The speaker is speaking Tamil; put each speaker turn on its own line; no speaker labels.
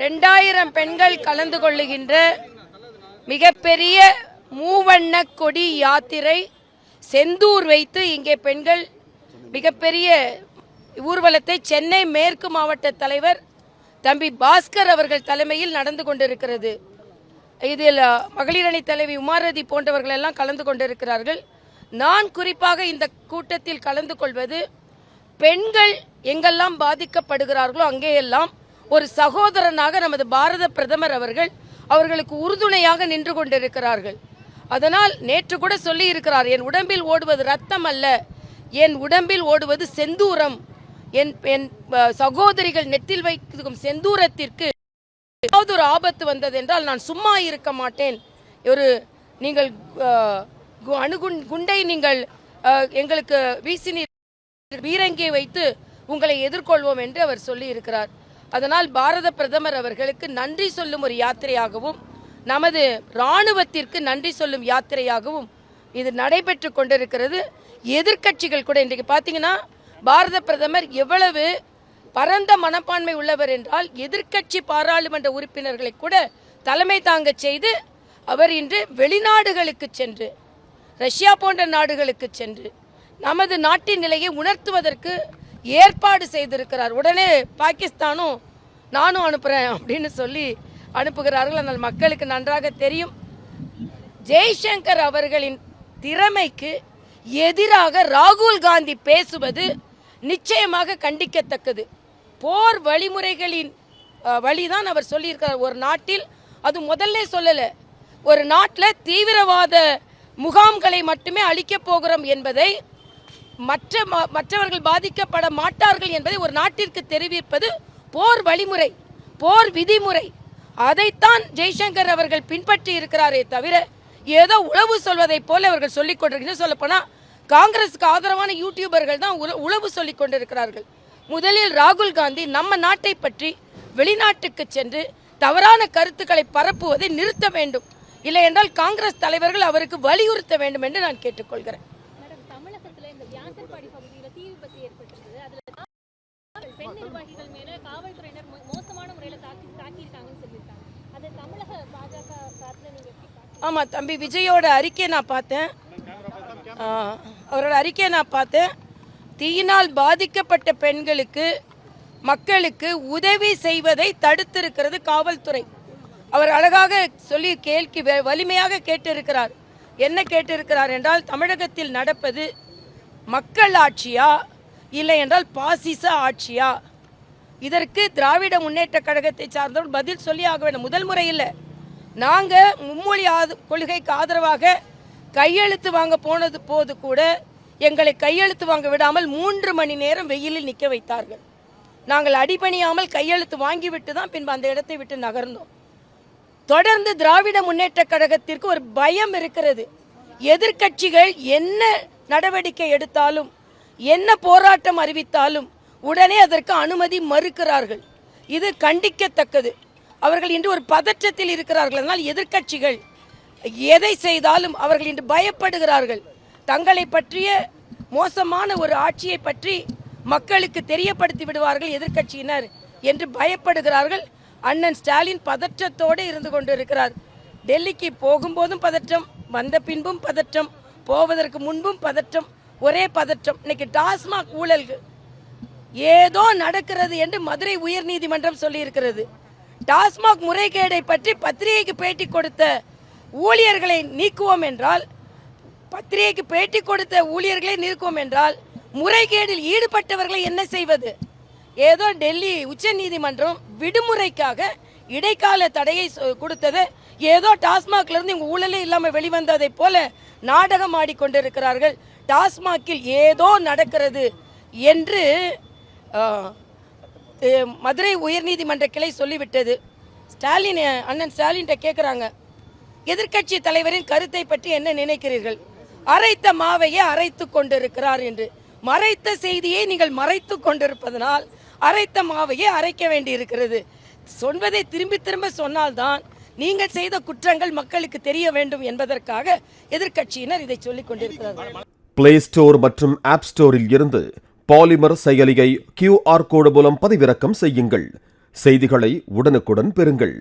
2000 பெண்கள் கலந்து கொள்ளுகின்ற மிகப்பெரிய மூவண்ண கொடி யாத்திரை செந்தூர் வைத்து இங்கே பெண்கள் மிகப்பெரிய ஊர்வலத்தை சென்னை மேற்கு மாவட்ட தலைவர் தம்பி பாஸ்கர் அவர்கள் தலைமையில் நடந்து கொண்டிருக்கிறது. இதில் மகளிர் அணி தலைவி உமாரதி போன்றவர்கள் எல்லாம் கலந்து கொண்டிருக்கிறார்கள். நான் குறிப்பாக இந்த கூட்டத்தில் கலந்து கொள்வது பெண்கள் எங்கெல்லாம் பாதிக்கப்படுகிறார்களோ அங்கேயெல்லாம் ஒரு சகோதரனாக நமது பாரத பிரதமர் அவர்களுக்கு உறுதுணையாக நின்று கொண்டிருக்கிறார்கள். அதனால் நேற்று கூட சொல்லி இருக்கிறார், என் உடம்பில் ஓடுவது ரத்தம் அல்ல, என் உடம்பில் ஓடுவது செந்தூரம். என் சகோதரிகள் நெற்றில் வைக்கும் செந்தூரத்திற்கு ஏதாவது ஒரு ஆபத்து வந்தது என்றால் நான் சும்மா இருக்க மாட்டேன். நீங்கள் குண்டை நீங்கள் எங்களுக்கு வீசினீர், பீரங்கியை வைத்து உங்களை எதிர்கொள்வோம் என்று அவர் சொல்லி இருக்கிறார். அதனால் பாரத பிரதமர் அவர்களுக்கு நன்றி சொல்லும் ஒரு யாத்திரையாகவும் நமது இராணுவத்திற்கு நன்றி சொல்லும் யாத்திரையாகவும் இது நடைபெற்று கொண்டிருக்கிறது. எதிர்க்கட்சிகள் கூட இன்றைக்கு பார்த்தீங்கன்னா பாரத பிரதமர் எவ்வளவு பரந்த மனப்பான்மை உள்ளவர் என்றால் எதிர்க்கட்சி பாராளுமன்ற உறுப்பினர்களை கூட தலைமை தாங்க செய்து அவர் இன்று வெளிநாடுகளுக்கு சென்று ரஷ்யா போன்ற நாடுகளுக்கு சென்று நமது நாட்டின் நிலையை உணர்த்துவதற்கு ஏற்பாடு செய்திருக்கிறார். உடனே பாகிஸ்தானும் நானும் அனுப்புகிறேன் அப்படின்னு சொல்லி அனுப்புகிறார்கள். ஆனால் மக்களுக்கு நன்றாக தெரியும், ஜெய்சங்கர் அவர்களின் திறமைக்கு எதிராக ராகுல் காந்தி பேசுவது நிச்சயமாக கண்டிக்கத்தக்கது. போர் வழிமுறைகளின் வழிதான் அவர் சொல்லியிருக்கிறார். ஒரு நாட்டில், அது முதல்ல சொல்லலை, ஒரு நாட்டில் தீவிரவாத முகாம்களை மட்டுமே அழிக்கப் போகிறோம் என்பதை மற்றவர்கள் பாதிக்கப்பட மாட்டார்கள் என்பதை ஒரு நாட்டிற்கு தெரிவிப்பது போர் வழிமுறை, போர் விதிமுறை. அதைத்தான் ஜெய்சங்கர் அவர்கள் பின்பற்றி இருக்கிறாரே தவிர ஏதோ உளவு சொல்வதை போல அவர்கள் சொல்லிக் கொண்டிருக்கிறார். சொல்லப்போனால் காங்கிரஸுக்கு ஆதரவான யூடியூபர்கள் தான் உளவு சொல்லிக் கொண்டிருக்கிறார்கள். முதலில் ராகுல் காந்தி நம்ம நாட்டை பற்றி வெளிநாட்டுக்கு சென்று தவறான கருத்துக்களை பரப்புவதை நிறுத்த வேண்டும். இல்லை என்றால் காங்கிரஸ் தலைவர்கள் அவருக்கு வலியுறுத்த வேண்டும் என்று நான் கேட்டுக்கொள்கிறேன். ஆமா தம்பி விஜயோட அறிக்கையை நான் பார்த்தேன், அவரோட அறிக்கையை நான் பார்த்தேன். தீயினால் பாதிக்கப்பட்ட பெண்களுக்கு மக்களுக்கு உதவி செய்வதை தடுத்திருக்கிறது காவல்துறை. அவர் அழகாக சொல்லி கேள்வி வலிமையாக கேட்டிருக்கிறார். என்ன கேட்டிருக்கிறார் என்றால், தமிழகத்தில் நடப்பது மக்கள் ஆட்சியா இல்லை என்றால் பாசிச ஆட்சியா? இதற்கு திராவிட முன்னேற்ற கழகத்தை சார்ந்தவர்கள் பதில் சொல்லி ஆக வேண்டும். முதல் முறை இல்லை, நாங்கள் மும்மொழி கொள்கைக்கு ஆதரவாக கையெழுத்து வாங்க போனது போது கூட எங்களை கையெழுத்து வாங்க விடாமல் 3 மணி நேரம் வெயிலில் நிற்க வைத்தார்கள். நாங்கள் அடிபணியாமல் கையெழுத்து வாங்கிவிட்டு தான் பின்பு அந்த இடத்தை விட்டு நகர்ந்தோம். தொடர்ந்து திராவிட முன்னேற்ற கழகத்திற்கு ஒரு பயம் இருக்கிறது. எதிர்க்கட்சிகள் என்ன நடவடிக்கை எடுத்தாலும், என்ன போராட்டம் அறிவித்தாலும் உடனே அதற்கு அனுமதி மறுக்கிறார்கள். இது கண்டிக்கத்தக்கது. அவர்கள் இன்று ஒரு பதற்றத்தில் இருக்கிறார்கள். அதனால் எதிர்க்கட்சிகள் எதை செய்தாலும் அவர்கள் இன்று பயப்படுகிறார்கள். தங்களை பற்றிய மோசமான ஒரு ஆட்சியை பற்றி மக்களுக்கு தெரியப்படுத்தி விடுவார்கள் எதிர்க்கட்சியினர் என்று பயப்படுகிறார்கள். அண்ணன் ஸ்டாலின் பதற்றத்தோடு இருந்து கொண்டிருக்கிறார். டெல்லிக்கு போகும்போதும் பதற்றம், வந்த பின்பும் பதற்றம், போவதற்கு முன்பும் பதற்றம், ஒரே பதற்றம். இன்னைக்கு டாஸ்மாக் ஊழல்கள் ஏதோ நடக்கிறது என்று மதுரை உயர்நீதிமன்றம் சொல்லி இருக்கிறது. டாஸ்மாக் முறைகேடை பற்றி பத்திரிகைக்கு பேட்டி கொடுத்த ஊழியர்களை நீக்குவோம் என்றால், பத்திரிகைக்கு பேட்டி கொடுத்த ஊழியர்களை நீக்குவோம் என்றால் முறைகேடில் ஈடுபட்டவர்களை என்ன செய்வது? ஏதோ டெல்லி உச்ச நீதிமன்றம் விடுமுறைக்காக இடைக்கால தடையை கொடுத்தது, ஏதோ டாஸ்மாக்ல இருந்து இவங்க ஊழலே இல்லாமல் வெளிவந்ததை போல நாடகம் ஆடிக்கொண்டிருக்கிறார்கள். டாஸ்மாகில் ஏதோ நடக்கிறது என்று மதுரை உயர்நீதிமன்ற கிளை சொல்லிவிட்டது. ஸ்டாலின், அண்ணன் ஸ்டாலின் கேட்குறாங்க, எதிர்க்கட்சி தலைவரின் கருத்தை பற்றி என்ன நினைக்கிறீர்கள்? அரைத்த மாவையே அரைத்து கொண்டிருக்கிறார் என்று. மறைத்த செய்தியை நீங்கள் மறைத்து கொண்டிருப்பதனால் அரைத்த மாவையே அரைக்க வேண்டி இருக்கிறது. சொல்வதை திரும்பி திரும்ப சொன்னால்தான் நீங்கள் செய்த குற்றங்கள் மக்களுக்கு தெரிய வேண்டும் என்பதற்காக எதிர்க்கட்சியினர் இதை சொல்லிக் கொண்டிருக்கிறார்கள்.
பிளே ஸ்டோர் மற்றும் ஆப் ஸ்டோரில் இருந்து பாலிமர் செயலியை QR கோடு மூலம் பதிவிறக்கம் செய்யுங்கள். செய்திகளை உடனுக்குடன் பெறுங்கள்.